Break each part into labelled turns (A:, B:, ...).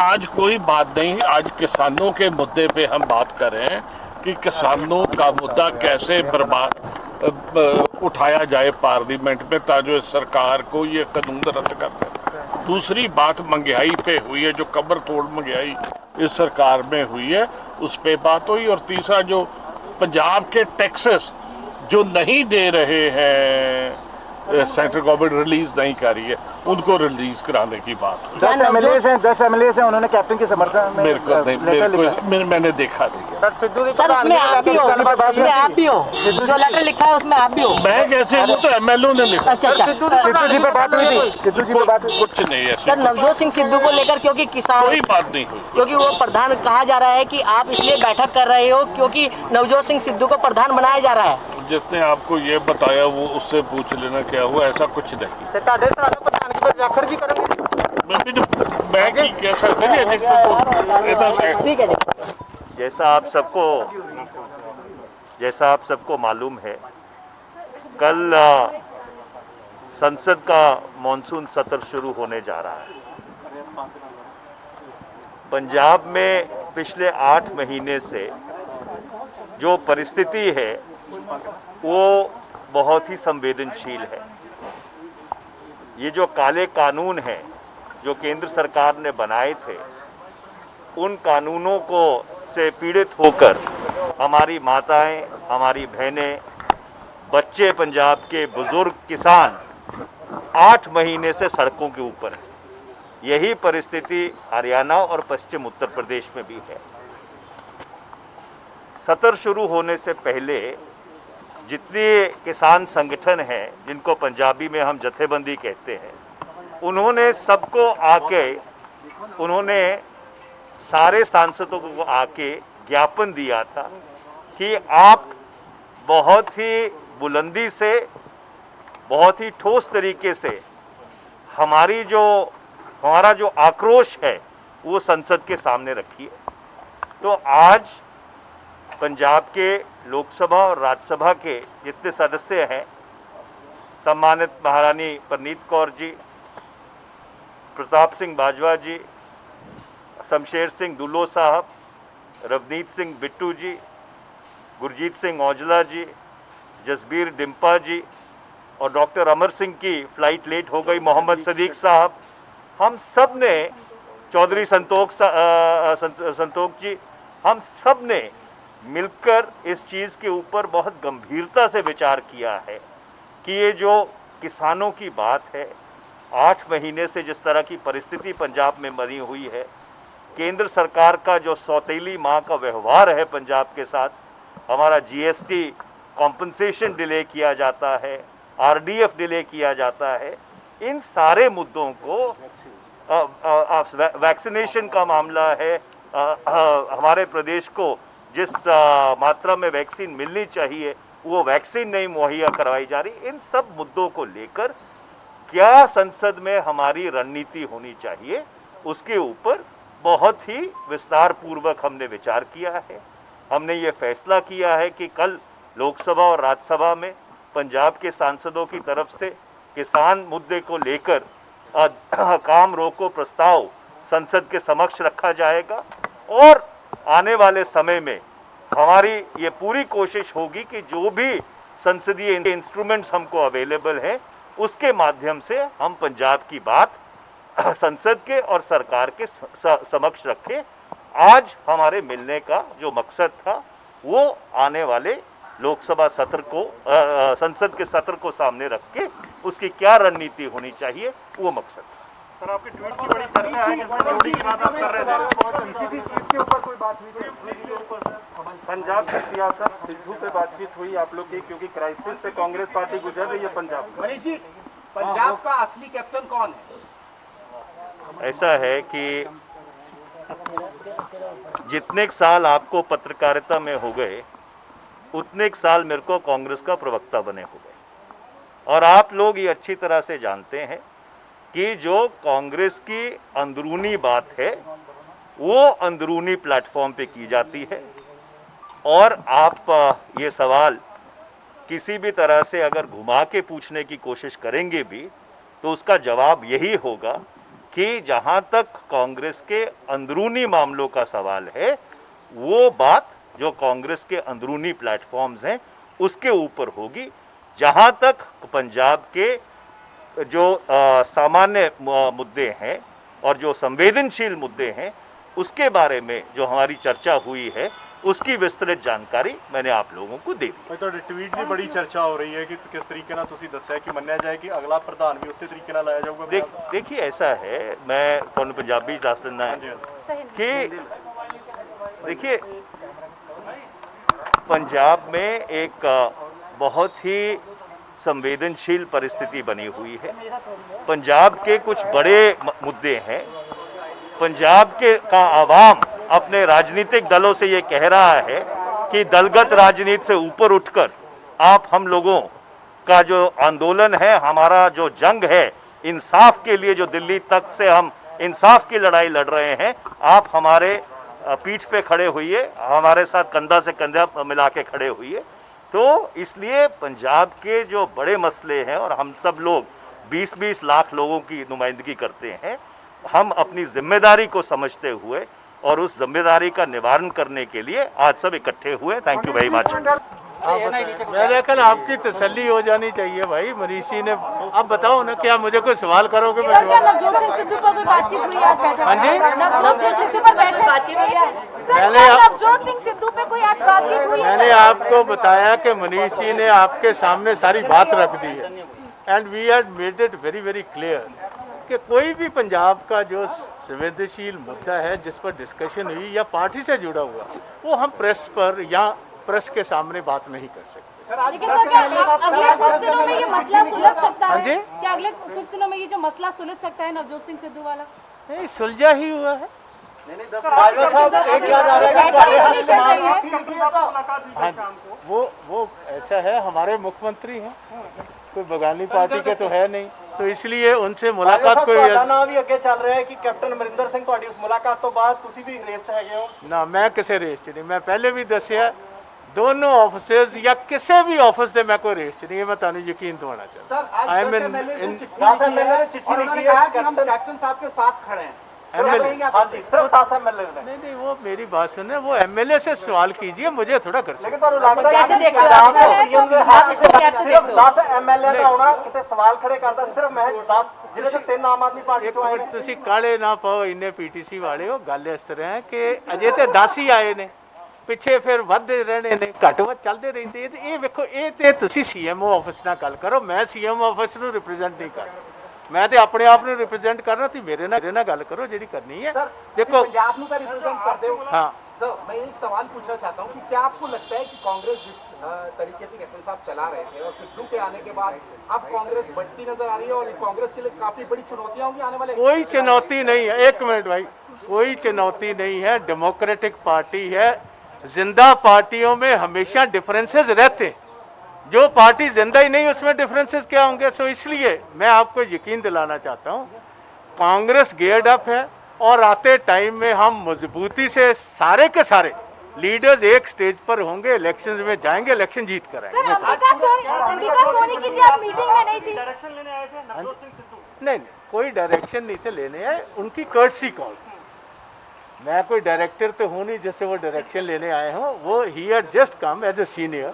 A: आज कोई बात नहीं, आज किसानों के मुद्दे पे हम बात कर रहे हैं कि किसानों का मुद्दा कैसे उठाया जाए पार्लियामेंट में ताकि सरकार को ये कानून रद्द कर दे। दूसरी बात महंगाई पे हुई है, जो कमर तोड़ महंगाई इस सरकार में हुई है उस पे बात हुई। और तीसरा जो पंजाब के टैक्सेस जो नहीं दे रहे हैं, सेंट्रल गवर्नमेंट रिलीज नहीं कर रही है, उनको रिलीज कराने की बात हुई।
B: 10 एमएलए हैं, उन्होंने कैप्टन के समर्थन में
A: मेरे को मैंने देखा नहीं।
C: सर उसमें आप भी हो, जो लेटर लिखा है उसमें आप भी हो।
A: मैं कैसे, वो तो एमएलए ने लिखा।
C: अच्छा
B: सिद्धू जी पे बात हुई थी, सिद्धू जी पे बात हुई।
A: कुछ नहीं है
C: सर, नवजोत सिंह सिद्धू को लेकर क्योंकि किसान,
A: कोई बात नहीं हुई,
C: क्योंकि वो प्रधान कहा जा रहा है कि आप इसलिए बैठक कर रहे हो क्योंकि नवजोत सिंह सिद्धू को प्रधान बनाया जा रहा है।
A: जिसने आपको ये बताया वो उससे पूछ लेना क्या हुआ, ऐसा कुछ नहीं। मैं की कह सकते
C: ठीक है।
D: जैसा आप सबको मालूम है, कल संसद का मॉनसून सत्र शुरू होने जा रहा है। पंजाब में पिछले 8 महीने से जो परिस्थिति है वो बहुत ही संवेदनशील है। ये जो काले कानून हैं जो केंद्र सरकार ने बनाए थे, उन कानूनों को से पीड़ित होकर हमारी माताएं, हमारी बहनें, बच्चे, पंजाब के बुजुर्ग, किसान 8 महीने से सड़कों के ऊपर है। यही परिस्थिति हरियाणा और पश्चिम उत्तर प्रदेश में भी है। सत्र शुरू होने से पहले जितने किसान संगठन हैं, जिनको पंजाबी में हम जथेबंदी कहते हैं, उन्होंने सारे सांसदों को आके ज्ञापन दिया था कि आप बहुत ही बुलंदी से, बहुत ही ठोस तरीके से हमारा जो आक्रोश है वो संसद के सामने रखिए। तो आज पंजाब के लोकसभा और राज्यसभा के जितने सदस्य हैं, सम्मानित महारानी परनीत कौर जी, प्रताप सिंह बाजवा जी, शमशेर सिंह दुल्लो साहब, रवनीत सिंह बिट्टू जी, गुरजीत सिंह औजला जी, जसबीर डिम्पा जी और डॉक्टर अमर सिंह की फ़्लाइट लेट हो गई, मोहम्मद सदीक साहब, हम सब ने, चौधरी संतोख जी, हम सब ने मिलकर इस चीज़ के ऊपर बहुत गंभीरता से विचार किया है कि ये जो किसानों की बात है, 8 महीने से जिस तरह की परिस्थिति पंजाब में बनी हुई है, केंद्र सरकार का जो सौतेली माँ का व्यवहार है पंजाब के साथ, हमारा जीएसटी कॉम्पनसेशन डिले किया जाता है, आरडीएफ डिले किया जाता है, इन सारे मुद्दों को, वैक्सीनेशन का मामला है, हमारे प्रदेश को जिस मात्रा में वैक्सीन मिलनी चाहिए वो वैक्सीन नहीं मुहैया करवाई जा रही, इन सब मुद्दों को लेकर क्या संसद में हमारी रणनीति होनी चाहिए, उसके ऊपर बहुत ही विस्तार पूर्वक हमने विचार किया है। हमने ये फैसला किया है कि कल लोकसभा और राज्यसभा में पंजाब के सांसदों की तरफ से किसान मुद्दे को लेकर काम रोको प्रस्ताव संसद के समक्ष रखा जाएगा और आने वाले समय में हमारी ये पूरी कोशिश होगी कि जो भी संसदीय इंस्ट्रूमेंट्स हमको अवेलेबल हैं, उसके माध्यम से हम पंजाब की बात संसद के और सरकार के समक्ष रखें। आज हमारे मिलने का जो मकसद था वो आने वाले लोकसभा सत्र को, संसद के सत्र को सामने रख के उसकी क्या रणनीति होनी चाहिए वो मकसद था।
B: सर, आपके ट्वीट की बड़ी चर्चा है, मोदी की बात आप कर रहे थे, इसी चीज के ऊपर कोई बात हुई थी? पंजाब की सियासत, सिद्धू पे बातचीत हुई आप लोग की, क्योंकि क्राइसिस से कांग्रेस पार्टी गुजर रही है पंजाब में।
E: मनीष जी, पंजाब का असली कैप्टन कौन है?
D: ऐसा है कि जितने साल आपको पत्रकारिता में हो गए, उतने साल मेरे को कांग्रेस का प्रवक्ता बने हो गए, और आप लोग ये अच्छी तरह से जानते हैं कि जो कांग्रेस की अंदरूनी बात है वो अंदरूनी प्लेटफॉर्म पे की जाती है, और आप ये सवाल किसी भी तरह से अगर घुमा के पूछने की कोशिश करेंगे भी तो उसका जवाब यही होगा कि जहां तक कांग्रेस के अंदरूनी मामलों का सवाल है, वो बात जो कांग्रेस के अंदरूनी प्लेटफॉर्म्स हैं उसके ऊपर होगी। जहां तक पंजाब के जो सामान्य मुद्दे हैं और जो संवेदनशील मुद्दे हैं उसके बारे में जो हमारी चर्चा हुई है उसकी विस्तृत जानकारी मैंने आप लोगों को दे दी।
F: ਤੁਹਾਡੇ ਟਵੀਟ ਦੀ ਬੜੀ ਚਰਚਾ ਹੋ ਰਹੀ ਹੈ ਕਿ ਕਿਸ ਤਰੀਕੇ ਨਾਲ ਤੁਸੀਂ ਦੱਸਿਆ ਕਿ ਮੰਨਿਆ ਜਾਏ ਕਿ ਅਗਲਾ ਪ੍ਰਧਾਨ ਵੀ ਉਸੇ ਤਰੀਕੇ ਨਾਲ ਲਾਇਆ ਜਾਊਗਾ।
D: देखिए ऐसा है, मैं ਤੁਹਾਨੂੰ पंजाबी दस देना है कि देखिए पंजाब में एक बहुत ही संवेदनशील परिस्थिति बनी हुई है। पंजाब के कुछ बड़े मुद्दे हैं। पंजाब के का आवाम अपने राजनीतिक दलों से ये कह रहा है कि दलगत राजनीति से ऊपर उठकर आप हम लोगों का जो आंदोलन है, हमारा जो जंग है इंसाफ के लिए, जो दिल्ली तक से हम इंसाफ की लड़ाई लड़ रहे हैं, आप हमारे पीठ पे खड़े हुइए, हमारे साथ कंधा से कंधा मिला के खड़े हुइए। तो इसलिए पंजाब के जो बड़े मसले हैं और हम सब लोग 20-20 लाख लोगों की नुमाइंदगी करते हैं, हम अपनी जिम्मेदारी को समझते हुए और उस जिम्मेदारी का निवारण करने के लिए आज सब इकट्ठे हुए। Thank you very much.
G: मेरे ख्याल आपकी तसल्ली हो जानी चाहिए भाई। मनीष जी ने, अब बताओ ना, क्या मुझे कोई सवाल करोगे? मैं
H: क्या नवजोत सिंह सिद्धू पर कोई बातचीत हुई आज बैठक में?
G: हाँ जी?
H: नवजोत सिंह सिद्धू पर बातचीत हुई है?
G: मैंने
H: नवजोत सिंह सिद्धू पे कोई आज बातचीत हुई है?
G: मैंने आपको बताया कि मनीष जी ने आपके सामने सारी बात रख दी है and we had made it very very clear कि कोई भी पंजाब का जो संवेदनशील मुद्दा है जिस पर डिस्कशन हुई या पार्टी से जुड़ा हुआ, वो हम प्रेस पर या प्रेस के सामने बात नहीं कर सकते।
H: लेकिन सर, क्या अगले कुछ दिनों में ये मसला सुलझ सकता
G: हाँ
H: है?
G: जी?
H: क्या अगले कुछ दिनों में ये जो मसला सुलझ सकता है नवजोत सिंह सिद्धू वाला?
G: नहीं, सुलझा ही हुआ है। हाँ, वो ऐसा है, हमारे मुख्यमंत्री हैं, कोई बगानी पार्टी के तो है नहीं, तो इसलिए उनसे मुलाकात कोई
B: नाम भी अगे चल रहा है कि कैप्टन अमरिंदर सिंह ਤੁਹਾਡੀ ਉਸ ਮੁਲਾਕਾਤ ਤੋਂ ਬਾਅਦ ਤੁਸੀਂ ਵੀ ਰੇਸ 'ਚ ਹੈਗੇ ਹੋ।
G: ना मैं किसी रेस च नहीं, मैं पहले भी दसिया दोनों ऑफिसर्स या किसी भी ऑफिस से मैं कोई रेस च नहीं है। मैं तुम्हें यकीन दिलाना चाहता
E: सर, आज
G: आई एम
E: 10 MLA से चिट्ठी लिखी है और उन्होंने कहा कि हम कैप्टन साहब के साथ खड़े हैं। क्या कहेंगे आप?
B: सिर्फ 10 MLA ने।
G: नहीं नहीं, वो मेरी बात सुने, वो एमएलए से सवाल कीजिए, मुझे थोड़ा कर सकते।
B: लेकिन ਤੁਹਾਨੂੰ ਲੱਗਦਾ ਹੈ ਕਿ ਪੰਜਾਬ ਦੇ ਸੀਐਮ ਦੇ ਹੱਕ ਸਿਰਫ 10 MLA ਦਾ ਆਉਣਾ ਕਿਤੇ ਸਵਾਲ ਖੜੇ ਕਰਦਾ, ਸਿਰਫ ਮਹਿਜ 10 ਜਿਹਦੇ ਚ 3 ਆਮ ਆਦਮੀ ਪਾਰਟੀ
G: ਇੱਕ
B: ਚੋਂ ਆਏ
G: ਮਿੰਟ ਤੁਸੀਂ ਕਾਲੇ ਨਾ ਪਾਓ ਇੰਨੇ ਪੀਟੀਸੀ ਵਾਲੇ ਹੋ। ਗੱਲ ਇਸ ਤਰ੍ਹਾਂ ਹੈ ਕਿ ਅਜੇ ਤੇ 10 ਹੀ ਆਏ ਨੇ, ਪਿੱਛੇ ਫਿਰ ਵੱਧਦੇ ਰਹਿਣੇ ਨੇ, ਘੱਟ ਵੱਧ ਚੱਲਦੇ ਰਹਿੰਦੇ। ਇਹ ਵੇਖੋ, ਇਹ ਤੇ ਤੁਸੀਂ ਸੀਐਮਓ ਆਫਿਸ ਨਾਲ ਗੱਲ ਕਰੋ, ਮੈਂ ਸੀਐਮਓ ਆਫਿਸ ਨੂੰ ਰਿਪਰੈਜ਼ੈਂਟ ਨਹੀਂ ਕਰਦਾ। मैं तो अपने आप में रिप्रेजेंट करना थी, मेरे ना गल करो जी करनी है।
E: सर,
G: देखो
E: पंजाब में रिप्रेजेंट करते हो।
G: हाँ
E: सर, मैं एक सवाल पूछना चाहता हूँ कि क्या आपको लगता है कि कांग्रेस जिस तरीके से कैप्टन साहब चला रहे थे और सिद्धू के आने के बाद अब कांग्रेस बढ़ती नजर आ रही है और कांग्रेस के लिए काफी बड़ी चुनौतियां होंगी आने वाले?
G: कोई चुनौती नहीं है, एक मिनट भाई, कोई चुनौती नहीं है। डेमोक्रेटिक पार्टी है, जिंदा पार्टियों में हमेशा डिफरेंसेस रहते हैं, जो पार्टी जिंदा ही नहीं उसमें डिफरेंसेस क्या होंगे। सो इसलिए मैं आपको यकीन दिलाना चाहता हूँ, कांग्रेस गेयर्ड अप है और आते टाइम में हम मजबूती से सारे के सारे लीडर्स एक स्टेज पर होंगे, इलेक्शंस में जाएंगे, इलेक्शन जीत कर आएंगे।
H: सर, अंबिका सोनी की जी आज मीटिंग में नहीं थी?
B: डायरेक्शन लेने आए थे नवजोत सिंह सिद्धू?
G: नहीं, कोई डायरेक्शन नहीं थे लेने आए, उनकी कर्टसी कॉल। मैं कोई डायरेक्टर तो हूँ नहीं जिससे वो डायरेक्शन लेने आए हों। वो he had just come as a senior,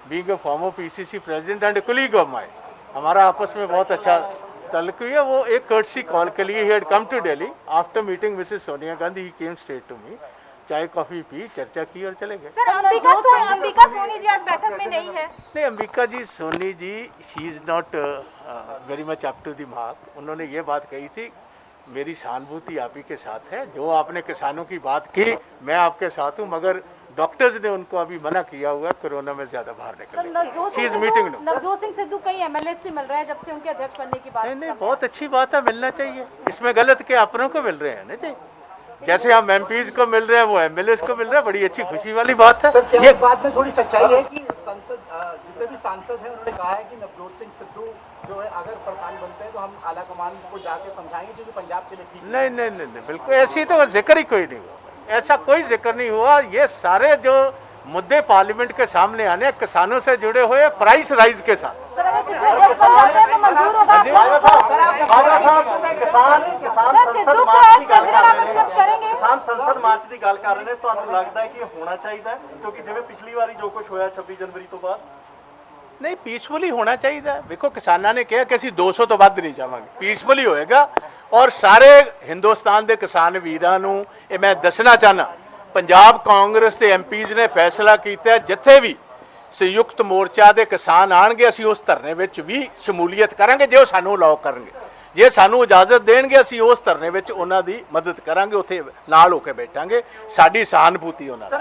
G: being a former PCC president and colleague of mine. हमारा आपस में बहुत अच्छा तल्लुक हुई है। वो एक कर्टसी कॉल के लिए he had come to Delhi after meeting Mrs Sonia Gandhi. He came straight to me, चाय कॉफी पी, चर्चा की और चले गए।
H: सर, अंबिका सोनी जी आज बैठक में नहीं है?
G: नहीं, Ambika ji Soni ji, she is not very much up to the mark. उन्होंने ये बात कही थी, मेरी सहानुभूति आप ही के साथ है, जो आपने किसानों की बात की मैं आपके साथ हूँ, मगर डॉक्टर्स ने उनको अभी मना किया हुआ है कोरोना में ज्यादा बाहर निकलने। She is meeting.
H: Navjot Singh Sidhu कई एमएलए से मिल रहे हैं जब से उनके अध्यक्ष बनने की बात।
G: नहीं, बहुत अच्छी बात है, मिलना चाहिए। इसमें गलत क्या, अपनों को मिल रहे हैं ना जी, जैसे हम एमपीज को मिल रहे हैं वो एमएलए को मिल रहे हैं, बड़ी अच्छी खुशी वाली बात है।
E: सर, क्या इस बात में थोड़ी सच्चाई है कि संसद जितने भी सांसद हैं उन्होंने कहा है कि नवजोत सिंह सिद्धू जो है अगर प्रधान बनते हैं तो हम आला कमान को जाके समझाएंगे क्योंकि पंजाब के लिए ठीक
G: नहीं नहीं नहीं नहीं, बिल्कुल ऐसी तो जिक्र ही कोई नहीं हुआ, ऐसा कोई जिक्र नहीं हुआ। ये सारे जो मुद्दे पार्लियामेंट के सामने आने, किसानों से जुड़े हुए प्राइस राइज के साथ।
H: सर अगर सिद्धू अध्यक्ष बन जाते हैं तो मंजूर होगा? सिद्धू को एज प्रेसिडेंट आप एक्सेप्ट करेंगे?
F: ਕਿਸਾਨ ਸੰਸਦ ਮਾਰਚ ਦੀ ਗੱਲ ਕਰ ਰਹੇ ਨੇ, ਤੁਹਾਨੂੰ ਲੱਗਦਾ ਹੈ ਕਿ ਇਹ ਹੋਣਾ ਚਾਹੀਦਾ ਹੈ? ਕਿਉਂਕਿ ਜਿਵੇਂ ਪਿਛਲੀ ਵਾਰੀ ਜੋ ਕੁਝ ਹੋਇਆ 26 ਜਨਵਰੀ ਤੋਂ ਬਾਅਦ
G: ਨਹੀਂ, ਪੀਸਫੁਲੀ ਹੋਣਾ ਚਾਹੀਦਾ। ਵੇਖੋ ਕਿਸਾਨਾਂ ਨੇ ਕਿਹਾ ਕਿ ਅਸੀਂ 200 ਤੋਂ ਵੱਧ ਨਹੀਂ ਜਾਵਾਂਗੇ, ਪੀਸਫੁਲੀ ਹੋਏਗਾ। ਔਰ ਸਾਰੇ ਹਿੰਦੁਸਤਾਨ ਦੇ ਕਿਸਾਨ ਵੀਰਾਂ ਨੂੰ ਇਹ ਮੈਂ ਦੱਸਣਾ ਚਾਹਨਾ, ਪੰਜਾਬ ਕਾਂਗਰਸ ਦੇ ਐਮਪੀਜ਼ ਨੇ ਫੈਸਲਾ ਕੀਤਾ, ਜਿੱਥੇ ਵੀ ਸੰਯੁਕਤ ਮੋਰਚਾ ਦੇ ਕਿਸਾਨ ਆਣਗੇ ਅਸੀਂ ਉਸ ਧਰਨੇ ਵਿੱਚ ਵੀ ਸ਼ਮੂਲੀਅਤ ਕਰਾਂਗੇ, ਜੇ ਉਹ ਸਾਨੂੰ ਅਲਾਉ ਕਰਨਗੇ। ਜੇ ਸਾਨੂੰ ਇਜਾਜ਼ਤ ਦੇਣਗੇ ਅਸੀਂ ਉਸ ਧਰਨੇ ਵਿੱਚ ਉਹਨਾਂ ਦੀ ਮਦਦ ਕਰਾਂਗੇ, ਉੱਥੇ ਨਾਲ ਹੋ ਕੇ ਬੈਠਾਂਗੇ। ਸਾਡੀ ਸਹਾਨੁਭੂਤੀ ਉਹਨਾਂ ਨਾਲ।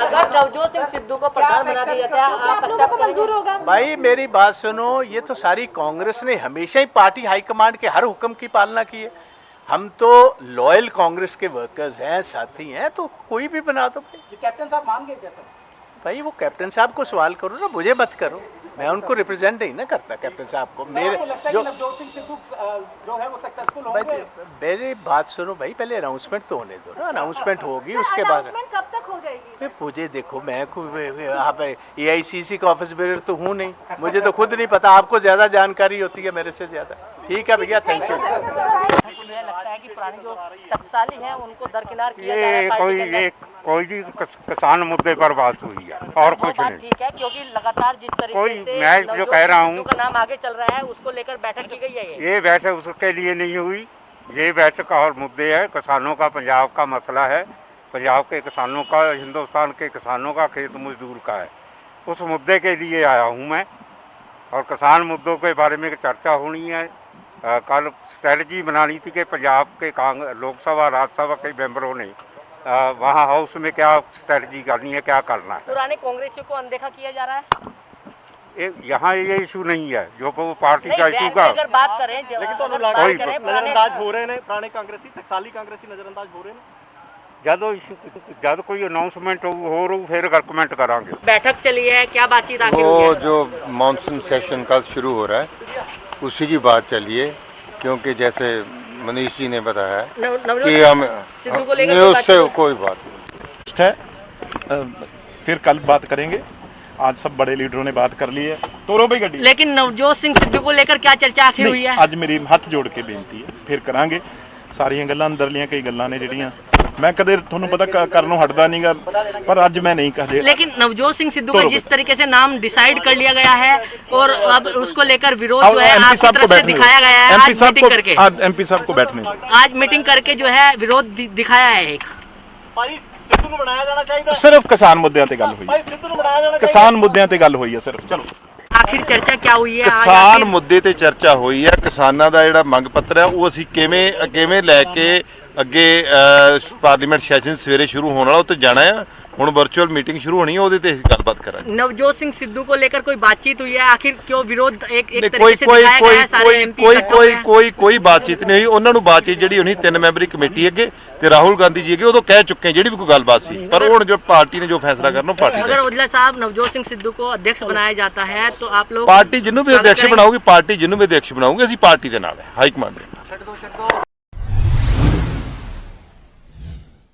C: अगर नवजोत सिंह सिद्धू को प्रधान बना दिया जाता है
H: आप लोगों को मंजूर होगा?
G: भाई मेरी बात सुनो, ये तो सारी कांग्रेस ने हमेशा ही पार्टी हाईकमांड के हर हुक्म की पालना की है। हम तो लॉयल कांग्रेस के वर्कर्स हैं, साथी हैं, तो कोई भी बना दो भाई।
E: ये कैप्टन साहब मान गए क्या सर?
G: भाई वो कैप्टन साहब को सवाल करो ना, मुझे मत करो। मैं उनको रिप्रेजेंट नहीं ना करता कैप्टन साहब को। मेरे
E: लगता है
G: जो
E: कि नवजोत सिंह सिद्धू जो है वो सक्सेसफुल
G: भाई
E: होंगे?
G: मेरी बात सुनो भाई, पहले अनाउंसमेंट तो होने दो ना। अनाउंसमेंट होगी उसके बाद।
H: अनाउंसमेंट कब तक हो जाएगी?
G: मुझे देखो, मैं यहाँ पे AICC का ऑफिस बेरर तो हूँ नहीं, मुझे तो खुद नहीं पता। आपको ज़्यादा जानकारी होती है मेरे से ज़्यादा। ठीक है भैया, थैंक यू।
C: मुझे लगता है कि पुरानी जो टकसाली है उनको दरकिनार किया जा रहा है पार्टी के अंदर।
I: कोई भी किसान मुद्दे पर बात हुई है और
C: वो
I: कुछ
C: बात
I: नहीं।
C: ठीक है, क्योंकि लगातार जिस तरीके
I: कोई
C: से
I: मैं जो
C: नवजोत
I: कह रहा
C: सिंह
I: हूँ,
C: सिद्धू का नाम आगे चल रहा है, उसको लेकर बैठक की गई है ये।
I: ये बैठक उसके लिए नहीं हुई, ये बैठक और मुद्दे है किसानों का, पंजाब का मसला है, पंजाब के किसानों का, हिंदुस्तान के किसानों का, खेत मजदूर का है। उस मुद्दे के लिए आया हूँ मैं, और किसान मुद्दों के बारे में चर्चा होनी है। कल स्ट्रेटजी बनानी थी कि पंजाब के लोकसभा राज्यसभा के मेंबरों ने वहाँ हाउस में क्या स्ट्रेटजी करनी है, क्या करना है।
C: पुराने कांग्रेसियों को अनदेखा किया जा रहा है।
I: यहाँ ये इशू नहीं है जो वो पार्टी का
C: नहीं,
I: इशू
C: वैसे
I: का।
C: अगर बात करें
F: ਲੇਕਿन ਤੁਹਾਨੂੰ
C: अगर
F: ਲੱਗਦਾ
C: बात
F: ਹੈ
C: करें
F: ਕਿ
C: पुराने
F: ਨਜ਼ਰअंदाज ਹੋ ਰਹੇ ਨੇ ਪੁਰਾਣੇ ਕਾਂਗਰਸੀ, ਟਕਸਾਲੀ ਕਾਂਗਰਸੀ ਨਜ਼ਰअंदाज ਹੋ ਰਹੇ ਨੇ?
I: जब कोई अनाउंसमेंट हो रू फिर कमेंट करांगे।
C: बैठक चली है, क्या बातचीत आखिर
J: वो
C: हुई है?
J: जो मानसून सेशन कल शुरू हो रहा है उसी की बात चली है, क्योंकि जैसे मनीष जी ने बताया
C: नवजोत
J: कि हम
C: सिद्धू को लेकर
J: नहीं,
C: कोई
J: उससे
C: बातचीत
J: कोई बात नहीं।
B: है फिर कल बात करेंगे। आज सब बड़े लीडरों ने बात कर ली है। तोरो भाई गड्डी
C: लेकिन नवजोत सिंह सिद्धू को लेकर क्या चर्चा आखिर हुई है?
B: ਅੱਜ ਮੇਰੀ ਹੱਥ ਜੋੜ ਕੇ ਬੇਨਤੀ ਹੈ, ਫਿਰ ਕਰਾਂਗੇ। ਸਾਰੀਆਂ ਗੱਲਾਂ ਅੰਦਰਲੀਆਂ ਕਈ ਗੱਲਾਂ ਨੇ ਜਿਹੜੀਆਂ मैं कदे ਤੁਹਾਨੂੰ पता करनों हटदा नहीं गा, पर आज मैं नहीं कह दे।
C: लेकिन नवजोत सिंह सिद्धू का जिस तरीके से नाम डिसाइड कर लिया गया है और अब उसको लेकर विरोध जो है आपकी तरफ से दिखाया गया है आज मीटिंग करके।
B: MP साहब को बैठने
C: आज मीटिंग करके जो है विरोध दिखाया है एक।
F: ਭਾਈ ਸਿੱਧੂ ਨੂੰ ਬਣਾਇਆ ਜਾਣਾ ਚਾਹੀਦਾ।
B: सिर्फ किसान मुद्दों ते गल हुई,
F: ਭਾਈ ਸਿੱਧੂ ਨੂੰ ਬਣਾਇਆ ਜਾਣਾ ਚਾਹੀਦਾ।
B: किसान मुद्दों ते गल हुई है सिर्फ। चलो
C: आखिर चर्चा क्या हुई है? आज
K: ਕਿਸਾਨ
C: आखिर-
K: ਮੁੱਦੇ ਤੇ ਚਰਚਾ ਹੋਈ ਹੈ। ਕਿਸਾਨਾਂ ਦਾ ਜਿਹੜਾ ਮੰਗ ਪੱਤਰ ਹੈ ਉਹ ਅਸੀਂ ਕਿਵੇਂ ਲੈ ਕੇ ਅੱਗੇ ਪਾਰਲੀਮੈਂਟ ਸੈਸ਼ਨ ਸਵੇਰੇ ਸ਼ੁਰੂ ਹੋਣ ਵਾਲਾ ਉੱਤੇ ਜਾਣਾ ਹੈ। ਹੁਣ ਵਰਚੁਅਲ ਮੀਟਿੰਗ ਸ਼ੁਰੂ ਹੋਣੀ ਹੈ, ਉਹਦੇ ਤੇ ਅਸੀਂ ਗੱਲਬਾਤ ਕਰਾਂਗੇ।
C: नवजोत सिंह सिद्धू को लेकर कोई बातचीत हुई है? आखिर क्यों विरोध एक
K: ਨਹੀਂ,
C: तरीके से दिखाया गया है सारे MP सत्ता में?
K: ਕੋਈ ਬਾਤਚੀਤ ਨਹੀਂ ਹੋਈ। ਉਹਨਾਂ ਨੂੰ ਬਾਤਚੀਤ ਜਿਹੜੀ ਹੋਣੀ 3 ਮੈਂਬਰੀ ਕਮੇਟੀ ਅੱਗੇ ਤੇ ਰਾਹੁਲ ਗਾਂਧੀ ਜੀ ਅੱਗੇ ਉਦੋਂ ਕਹਿ ਚੁੱਕੇ ਜਿਹੜੀ ਵੀ ਕੋਈ ਗੱਲਬਾਤ ਸੀ, ਪਰ ਹੁਣ ਜੋ ਪਾਰਟੀ ਨੇ ਜੋ ਫੈਸਲਾ ਕਰਨਾ ਉਹ ਪਾਰਟੀ
C: अगर
K: ਦਾ।
C: उजला साहब नवजोत सिंह सिद्धू को अध्यक्ष बनाया जाता है तो आप लोग
K: ਪਾਰਟੀ ਜਿਹਨੂੰ ਵੀ
C: स्वागत
K: ਅਧਿਕਸ਼
C: करेंगे?
K: ਬਣਾਊਗੀ, ਪਾਰਟੀ ਜਿਹਨੂੰ ਵੀ ਅਧਿਕਸ਼ ਬਣਾਊਗੀ, ਅਸੀਂ ਪਾਰਟੀ ਦੇ ਨਾਲ ਹੈ, ਹਾਈ ਕਮਾਂਡ ਦੇ।